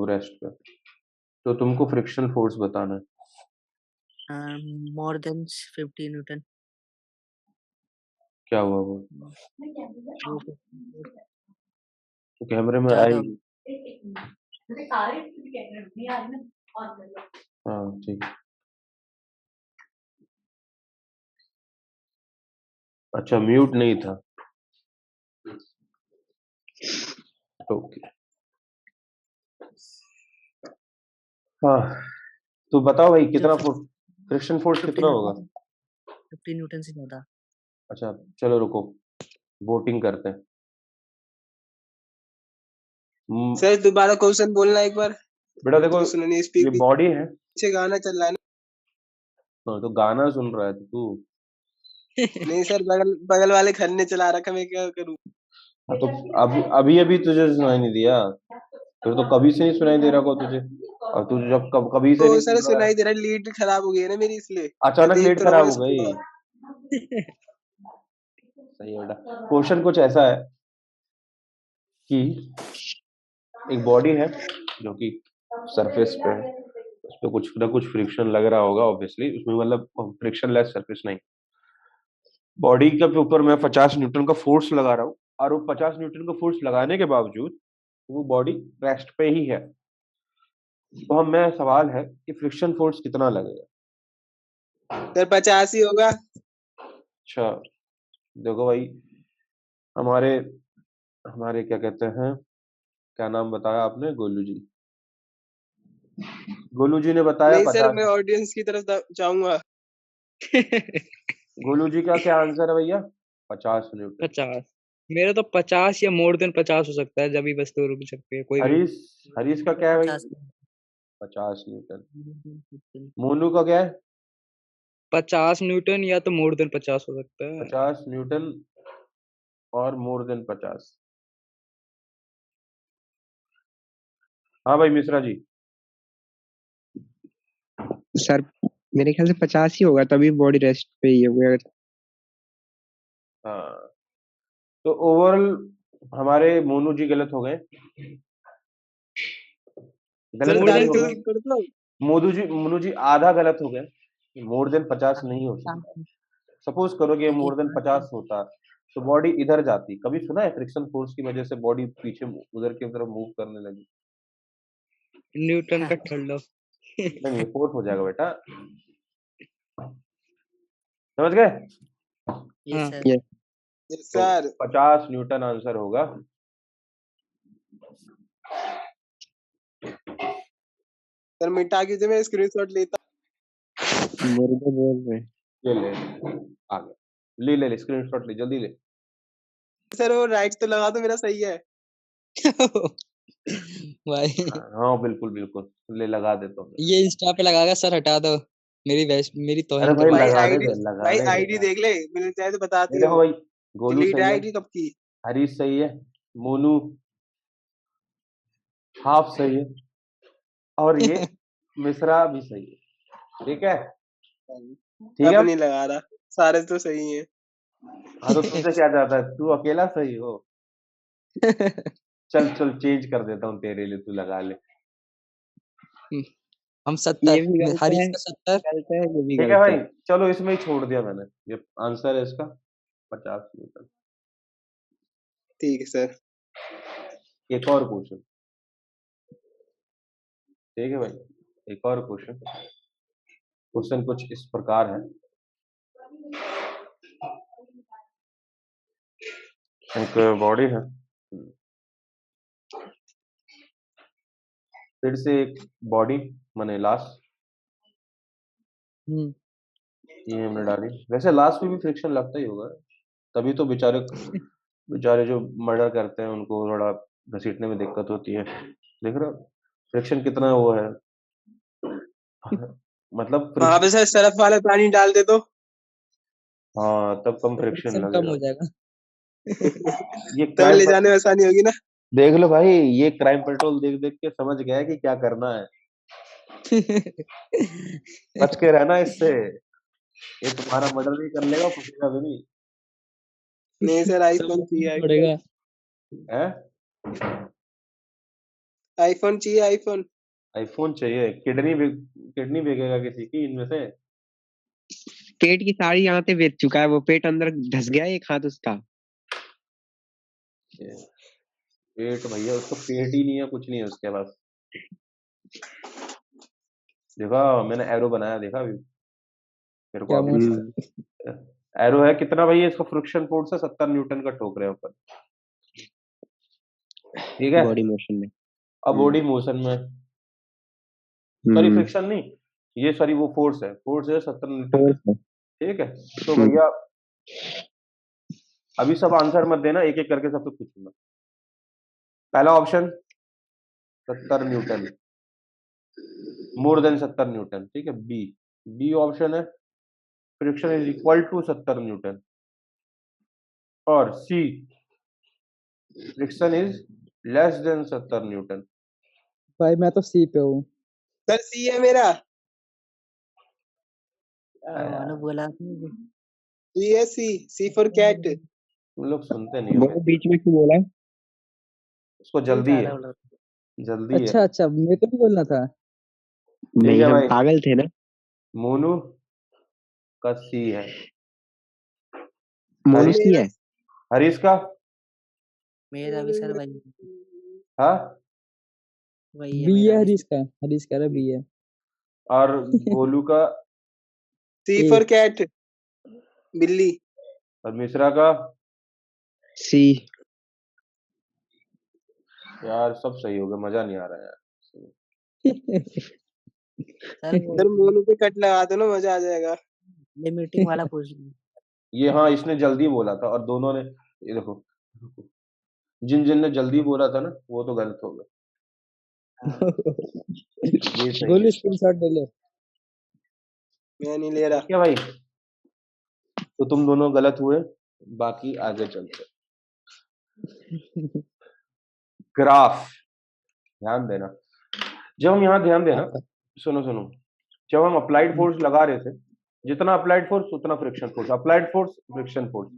रेस्ट पे, तो तुमको फ्रिक्शन फोर्स बताना है। More than 50 Newton. क्या हुआ वो? वो तो कैमरे में ज्यादा आई, हाँ ठीक, अच्छा म्यूट नहीं था, ओके। हाँ, तो बताओ भाई कितना फ्रिक्शन फोर्स कितना होगा? 50 न्यूटन से ज्यादा। अच्छा चलो रुको, वोटिंग करते हैं। सर दोबारा क्वेश्चन बोलना एक बार। बेटा देखो, सुनो नहीं, ये स्पीक बॉडी है, पीछे गाना चल रहा है ना। हाँ, तो गाना सुन रहा है तो तू। नहीं सर, बगल वाले घर ने चला रखा, मैं क्या करूं? हाँ, तो अभी तुझे सुनाई नहीं दिया, फिर तो कभी से नहीं सुनाई दे रहा को तुझे, और तुझे जब कभी से तो नहीं सर सुन रहा है, सुनाई दे रहा है, लीड खराब हो गई है ना मेरी, इसलिए अचानक देख लीड तो रहा खराब हूँ हो इसको। गई। सही बेटा, क्वेश्चन कुछ ऐसा है कि एक बॉडी है जो कि सरफेस पे है, उस पे कुछ ना कुछ फ्रिक्शन लग रहा होगा ऑब्वियसली, उसमें मतलब फ्रिक्शन लेस सरफेस नहीं। बॉडी के ऊपर मैं 50 न्यूटन का फोर्स लगा रहा हूँ, और वो 50 न्यूटन का फोर्स लगाने के बावजूद वो बॉडी रेस्ट पे ही है। तो हम में सवाल है कि फ्रिक्शन फोर्स कितना लगेगा? सर 50 ही होगा। अच्छा, देखो भाई, हमारे हमारे क्या कहते हैं, क्या नाम बताया आपने? गोलू जी। गोलू जी ने बताया नहीं सर, 50। मैं ऑडियंस की तरफ जाऊंगा। गोलू जी का क्या आंसर है भैया? 50 न्यूटन। 50। मेरा तो 50 या मोर देन 50 हो सकता है, जब भी बस तो रुक सकते हैं कोई भी। हरीश, हरीश का क्या है भाई? 50 50 न्यूटन। मोनू का क्या है? 50 न्यूटन या तो मोर देन 50 हो सकता है। 50 न्यूटन और मोर देन 50। हाँ भाई मिश्रा जी। सर मेरे ख्याल से 50 ही होगा, तभी बॉडी रेस्ट पे ही है। हाँ, तो ओवरऑल हमारे मोनू जी गलत हो गए। सर गलत मोर कैसे देन हो गए? कैलकुलेट कर दो। मोनू जी आधा गलत हो गए। मोर देन 50 नहीं हो सकता। सपोज करो कि मोर देन 50 होता तो बॉडी इधर जाती। कभी सुना है फ्रिक्शन फोर्स की वजह से बॉडी पीछे उधर की तरफ मूव करने लगी? न्यूटन का ठल्लो। नहीं, फोर्स हो जाएगा बेटा, समझ गए? ये हाँ। सर। ये यस तो सर। 50 न्यूटन आंसर होगा। सर मिटा कीजिए, मैं स्क्रीनशॉट लेता। मुर्गे बोल रहे हैं। ये ले, आ गया। ले स्क्रीनशॉट ले, जल्दी ले। सर वो राइट तो लगा दो, मेरा सही है। भाई हाँ बिल्कुल बिल्कुल, ले लगा देता हूँ। ये इंस्टा पे लगाएगा सर, हटा दो। मेरी अरे तौहीन भाई कर भाई रहा लगाने आईडी, दे, भाई लगाने दे आईडी यार। देख ले, मिल जाए तो ये बताती देखो हूँ। भाई, गोलू डिलीट सही है, आईडी कब की। हरीश सही है, मोनू हाफ सही है, और ये है। मिश्रा भी सही है। ठीक है, ठीक अब है। नहीं लगा रहा, सारे तो सही हैं। हाँ तो तुझे क्या जाता है, तू अकेला सही हो? चल चल, चेंज कर देता हूँ तेरे लिए, तू लगा ले। हम ये 70, भी गलत है, हरीश का 70। गलत है, ये भी ठीक है गलत भाई, है। चलो इसमें ही छोड़ दिया मैंने। ये आंसर है इसका 50 न्यूटन। ठीक है सर। एक और क्वेश्चन। ठीक है भाई, एक और क्वेश्चन। क्वेश्चन कुछ इस प्रकार है। एक बॉडी है, फिर से एक बॉडी माने लाश, ये हमने डाली। वैसे लाश में भी फ्रिक्शन लगता ही होगा, तभी तो बेचारे बेचारे जो मर्डर करते हैं उनको थोड़ा घसीटने में दिक्कत होती है। देख रहे हो फ्रिक्शन कितना वो है? मतलब वहां पे फ्रिक्शन, सर सरफ वाला पानी डाल दे तो। हाँ तब कम फ्रिक्शन फ्रिक्शन कम लगेगा। हो जाएगा। ये तब क्राइम ले जाने में आसानी होगी ना। देख लो भाई, ये क्राइम पेट्रोल देख देख के समझ गया है कि क्या करना है। बच के रहना इससे, ये तुम्हारा मर्डर भी कर लेगा, फंसेगा भी नहीं। नहीं सर, सब आईफोन रखना चाहिए, पड़ेगा। है? आईफोन चाहिए, आईफोन। आईफोन चाहिए? किडनी बिकेगा किसी की इनमें से? पेट की सारी आंतें बेच चुका है वो, पेट अंदर धस गया एक हाथ उसका। पेट भैया, उसको पेट ही नहीं है, कुछ नहीं है उसके पास। देखा, मैंने एरो बनाया, देखा अभी मेरे को क्या अभी मस्त। एरो है। कितना भैया इसका फ्रिक्शन फोर्स है? 70 न्यूटन का ठोक रहे हैं ऊपर। ठीक है, बॉडी मोशन में। अब बॉडी मोशन में, सॉरी फ्रिक्शन नहीं, ये सॉरी वो फोर्स है, फोर्स है 70 न्यूटन का। फोर्स है। ठीक है, तो भैया अभी सब आंसर मत देना, एक एक करके सबसे पूछूंगा। पहला option 70 newton, more than 70 newton. ठीक है, बी, बी ऑप्शन है friction is equal to 70 newton. और C, friction is less than 70 newton. भाई मैं तो सी पे हूँ। सर सी है मेरा। मानो बोला सी है, सी, सी फॉर कैट। तुम लोग सुनते नहीं हो वो मेरी। बीच में क्यों बोला? उसको यही जल्दी था है, बोल रहा था। जल्दी है। अच्छा अच्छा, मेरे को नहीं बोलना था। ठीक नहीं है हम भाई, पागल थे ना। मोनू का सी है। मोनू हरीश, सी मेरा है। हरीश का? मेरा भी सर वही हाँ, वही है बी मेरा है भी। हरीश कह रहा बी है। और गोलू का? सी ए फॉर कैट, बिल्ली। और मिश्रा का? सी। यार सब सही हो गया, मजा नहीं आ रहा यार। सर वो सर मोनू पे कट लगा दो ना, मजा आ जाएगा। ये मीटिंग वाला पूछ लीजिए। ये हाँ, इसने जल्दी बोला था और दोनों ने, ये देखो, जिन जिन ने जल्दी बोला था ना वो तो गलत हो गया। हाँ ये सही है। गोलू स्क्रीनशॉट ले ले। मैं नहीं ले रहा। ठीक है भाई, तो तुम दोनों गलत हुए, बाकी आगे चलते। ग्राफ, ध्यान देना। जब हम यहाँ ध्यान देना, सुनो सुनो, जब हम अप्लाइड फोर्स लगा रहे थे, जितना अप्लाइड फोर्स उतना friction force, applied force friction force,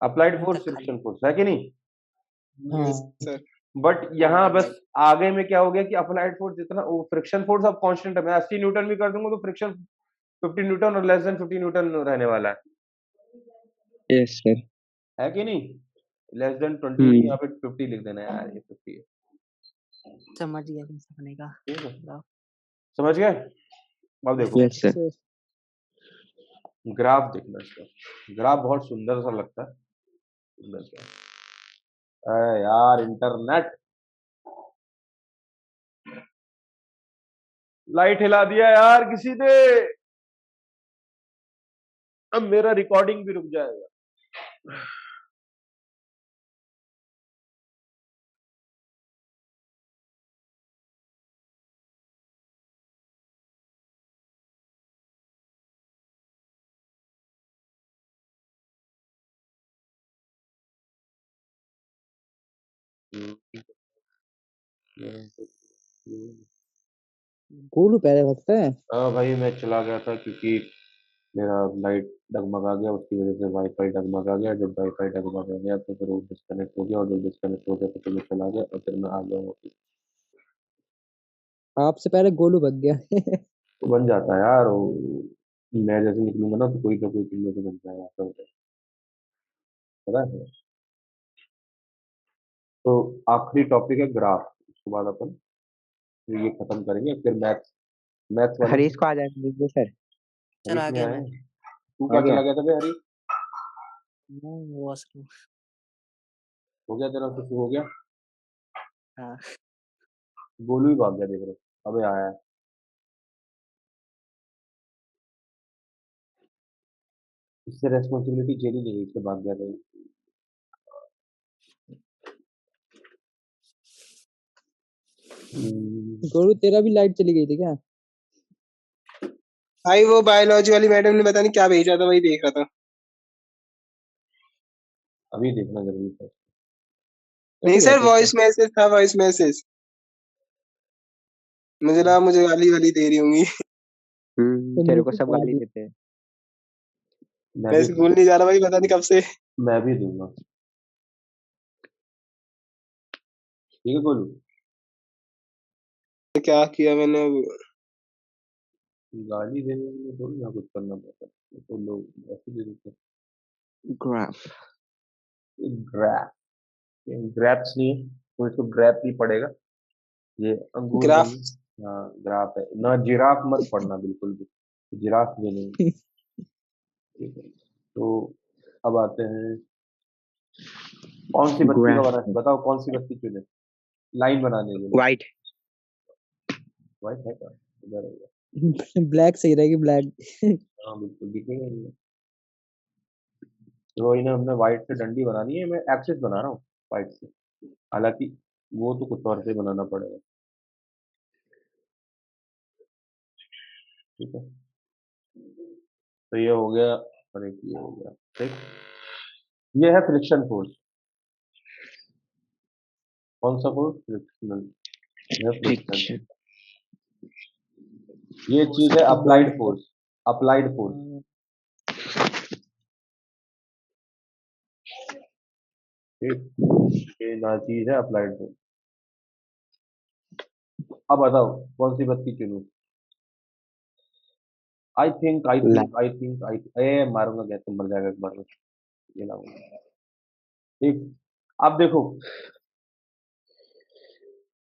applied force तक खाली फ्रिक्शन फोर्स, है कि नहीं? यस हाँ सर। बट यहाँ बस आगे में क्या हो गया कि अप्लाइड फोर्स जितना, वो फ्रिक्शन फोर्स अब कांस्टेंट है। मैं 80 न्यूटन भी कर दूंगा तो फ्रिक्शन 50 न्यूटन और लेस देन 50 न्यूटन रहने वाला यस सर। है कि नहीं? लेस देन 20 नहीं, यहाँ पे 50 लिख देना यार, ये 50 है। समझ गया कैसे बनेगा। ठीक है, बताओ। समझ गए? अब देखो, यस सर। ग्राफ देखना इसका। ग्राफ बहुत सुंदर सा लगता है, सुंदर सा। अरे यार इंटरनेट, लाइट हिला दिया यार किसी ने, अब मेरा रिकॉर्डिंग भी रुक जाएगा। गोलू पहले भगता है। हाँ भाई, मैं चला गया था क्योंकि मेरा लाइट डगमगा गया, उसकी वजह से वाईफाई डगमगा गया। जब वाईफाई डगमगा गया तो फिर वो डिस्कनेक्ट हो गया, और जब डिस्कनेक्ट हो गया तो फिर मैं चला गया और फिर मैं आ गया वापस। आपसे पहले गोलू भग गया। तो बन जाता है यार वो, मैं जैसे निकलूंगा ना तो कोई तुम में तो बन जाएगा, ऐसा होता है, पता है? तो आखिरी टॉपिक है ग्राफ, उसके बाद अपन फिर ये खत्म करेंगे, फिर मैथ, मैथ वाले हरीश को आ जाएगा दीजिए सर। सर हरीश आ में गया आए मैं। हैं। तू आ कहाँ गया। चला गया था बे हरीश? वॉशरूम। हो गया तेरा कुछ, हो गया? हाँ गोलू ही भाग गया, देख रहे हो, अबे आया है। इससे रेस्पॉन्सिबिलिटी झेली नहीं गई, इससे भाग गया था। गोलू तेरा भी लाइट चली गई थी क्या? भाई वो बायोलॉजी वाली मैडम ने पता नहीं क्या भेजा था, वही देख रहा था। अभी देखना जरूरी था। नहीं कैसे सर, कहते वॉइस मैसेज था, वॉइस मैसेज। मुझे लगा मुझे गाली वाली दे रही होंगी। तेरे को सब गाली देते हैं। मैं मैं भी स्कूल नहीं जा रहा भाई, पता नहीं कब से। मैं भी दूंगा, ठीक है गोलू? क्या किया मैंने अब? गाली देने में थोड़ी ना कुछ करना पड़ता है, तो लोग ऐसे दे देते ग्राफ। हैं। ग्रैप, ये ग्रैप्स नहीं है तो इसको ग्रैप ही पड़ेगा, ये अंगूर ग्राफ। नहीं है। हाँ ग्राफ है ना, जिराफ मत पढ़ना बिल्कुल भी, जिराफ भी नहीं। ठीक है, तो अब आते हैं, कौन सी बत्ती का बना, ग्राफ। बताओ कौन सी बत्ती चुने लाइन बनाने के लिए? वाइट। व्हाइट है क्या? इधर होगा। ब्लैक सही रहेगी ब्लैक। हाँ बिल्कुल दिखेगा ये। तो इन्हें हमने व्हाइट से डंडी बनानी है, मैं एक्सिस बना रहा हूँ व्हाइट से, हालांकि वो तो कुछ और से बनाना पड़ेगा। ठीक है, तो ये हो गया और एक ये हो गया। ठीक, ये है फ्रिक्शन फोर्स। कौन सा फोर्स? फ्रिक्शनल, ये फ्रिक्शन। फ्रिक्शन। ये फोर्स चीज है है। Applied force, applied force. ठीक, ये ना चीज है अप्लाइड फोर्स। अब बताओ कौन सी बत्ती चुनूं? आई थिंक मारूंगा गैस तो मर जाएगा एक बार में। ये लाऊंगा। ठीक। अब देखो,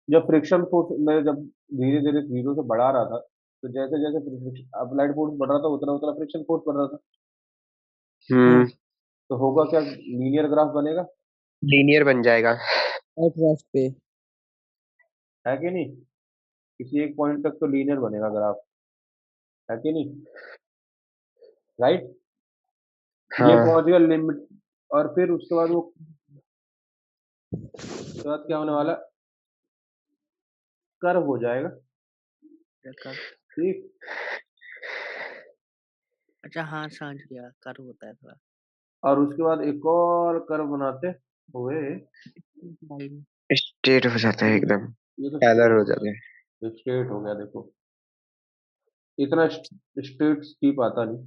जब फ्रिक्शन फोर्स मैं जब धीरे धीरे 0 से बढ़ा रहा था, तो जैसे जैसे अप्लाइड फोर्स बढ़ रहा था उतना उतना फ्रिक्शन फोर्स बढ़ रहा था। हम्म तो होगा क्या, लीनियर ग्राफ बनेगा, लीनियर बन जाएगा। एट रेस्ट पे। है कि नहीं? किसी एक पॉइंट तक तो लीनियर बनेगा ग्राफ, है कि नहीं? राइट। ये हाँ पहुंच गया लिमिट, और फिर उसके बाद वो उसके बाद क्या होने वाला, कर्व हो जाएगा। कर ठीक। अच्छा हाँ समझ गया, कर्व होता है थोड़ा और उसके बाद एक और कर्व बनाते हुए, लाइन। स्ट्रेट हो जाता है एकदम, ये तो पैरेलल स्ट्रेट हो हो जाता है। गया, स्ट्रेट हो गया। देखो इतना स्ट्रेट स्टीप आता नहीं।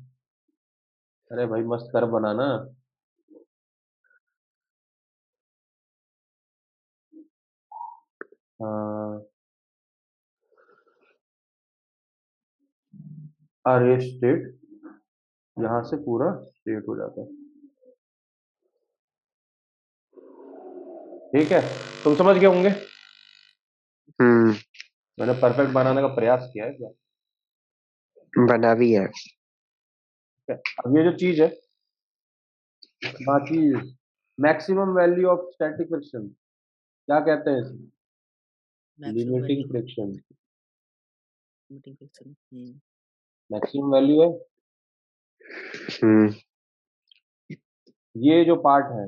अरे भाई मस्त कर्व बनाना। हाँ, और ये स्ट्रेट यहाँ से पूरा स्ट्रेट हो जाता है। ठीक है, तुम समझ गए होंगे। हम्म मैंने परफेक्ट बनाने का प्रयास किया है क्या? बना भी है। ठीक है, अब ये जो चीज है, बाकी maximum value of static friction क्या कहते हैं इसे? Maximum limiting value friction. Limiting friction. Maximum value है हम्म ये जो पार्ट है,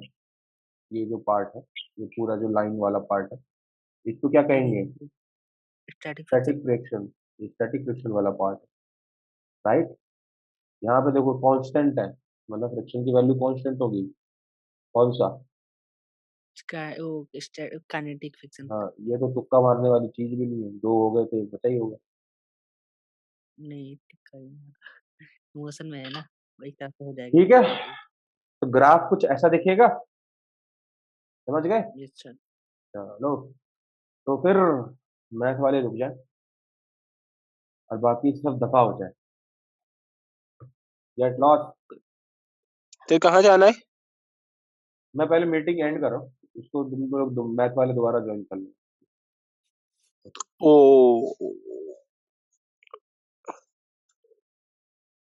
ये जो पार्ट है, ये पूरा जो लाइन वाला पार्ट है, इसको क्या कहेंगे? Static static friction. फ्रिक्शन। ये स्टैटिक फ्रिक्शन वाला पार्ट है, राइट। यहाँ पे देखो कांस्टेंट है, मतलब फ्रिक्शन की वैल्यू कांस्टेंट होगी। कौन सा? Kinetic friction. हाँ, ये तो तुक्का मारने वाली चीज भी नहीं है, दो हो गए तो एक बचा ही होगा। नहीं टिक्का मोशन में है ना, वही तरह से हो ठीक है, जाएगी। तो ग्राफ कुछ ऐसा दिखेगा। समझ गए? ये चल चलो, तो फिर मैथ वाले रुक जाए और बाकी सब दफा हो जाए। Get lost. तो कहाँ जाना है? मैं पहले मीटिंग एंड कर रहा हूँ, इसको तुम लोग मैथ वाले दोबारा ज्वाइन कर लो। ओ